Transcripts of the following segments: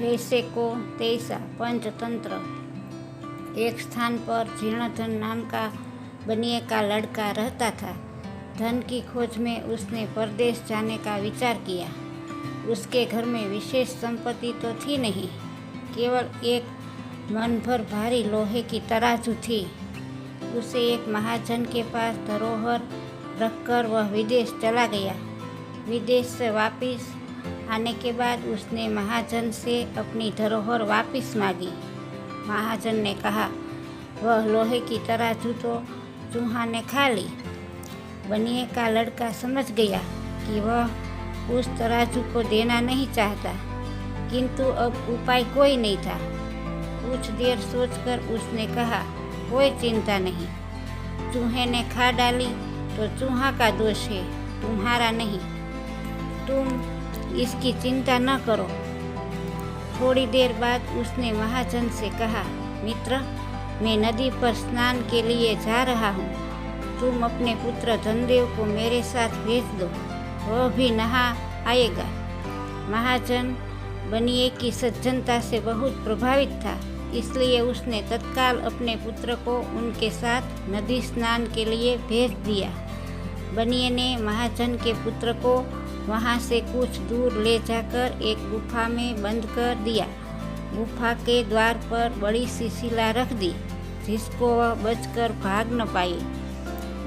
जैसे को तैसा पंचतंत्र। एक स्थान पर जीर्णधन नाम का बनिए का लड़का रहता था। धन की खोज में उसने परदेश जाने का विचार किया। उसके घर में विशेष संपत्ति तो थी नहीं, केवल एक मन भर भारी लोहे की तराजू थी। उसे एक महाजन के पास धरोहर रखकर वह विदेश चला गया। विदेश से वापस आने के बाद उसने महाजन से अपनी धरोहर वापस मांगी। महाजन ने कहा, वह लोहे की तराजू तो चूहा ने खा ली। बनिए का लड़का समझ गया कि वह उस तराजू को देना नहीं चाहता, किंतु अब उपाय कोई नहीं था। कुछ देर सोचकर उसने कहा, कोई चिंता नहीं, चूहे ने खा डाली तो चूहा का दोष है, तुम्हारा नहीं। तुम इसकी चिंता न करो। थोड़ी देर बाद उसने महाजन से कहा, मित्र, मैं नदी पर स्नान के लिए जा रहा हूँ। तुम अपने पुत्र धनदेव को मेरे साथ भेज दो, वह भी नहा आएगा। महाजन बनिए की सज्जनता से बहुत प्रभावित था, इसलिए उसने तत्काल अपने पुत्र को उनके साथ नदी स्नान के लिए भेज दिया। बनिए ने महाजन के पुत्र को वहाँ से कुछ दूर ले जाकर एक गुफा में बंद कर दिया। गुफा के द्वार पर बड़ी सी शिला रख दी, जिसको वह बचकर भाग न पाई।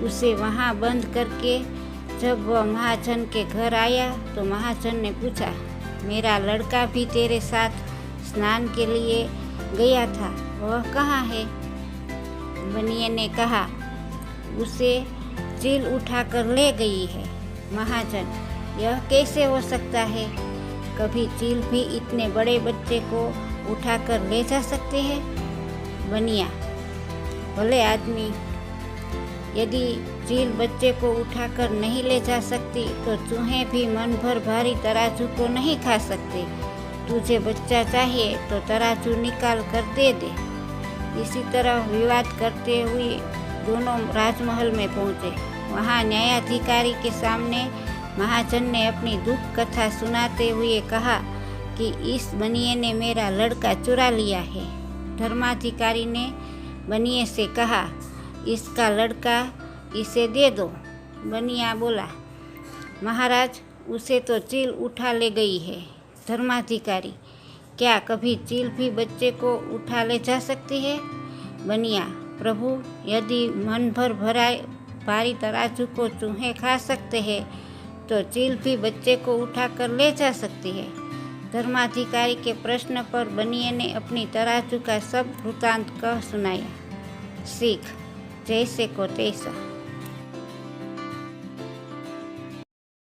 उसे वहाँ बंद करके जब वह महाजन के घर आया तो महाजन ने पूछा, मेरा लड़का भी तेरे साथ स्नान के लिए गया था, वह कहाँ है? बनिए ने कहा, उसे चील उठाकर ले गई है। महाजन, यह कैसे हो सकता है? कभी चील भी इतने बड़े बच्चे को उठाकर ले जा सकते हैं? बनिया, भले आदमी, यदि चील बच्चे को उठाकर नहीं ले जा सकती तो चूहे भी मन भर भारी तराजू को नहीं खा सकते। तुझे बच्चा चाहिए तो तराजू निकाल कर दे दे। इसी तरह विवाद करते हुए दोनों राजमहल में पहुँचे। वहाँ न्यायाधिकारी के सामने महाजन ने अपनी दुख कथा सुनाते हुए कहा कि इस बनिए ने मेरा लड़का चुरा लिया है। धर्माधिकारी ने बनिए से कहा, इसका लड़का इसे दे दो। बनिया बोला, महाराज, उसे तो चील उठा ले गई है। धर्माधिकारी, क्या कभी चील भी बच्चे को उठा ले जा सकती है? बनिया, प्रभु, यदि मन भर भारी तराजू को चूहे खा सकते हैं तो चील भी बच्चे को उठाकर ले जा सकती है। धर्माधिकारी के प्रश्न पर बनिए ने अपनी तराजू का सब वृतांत कह सुनाया। सीख, जैसे को तैसा।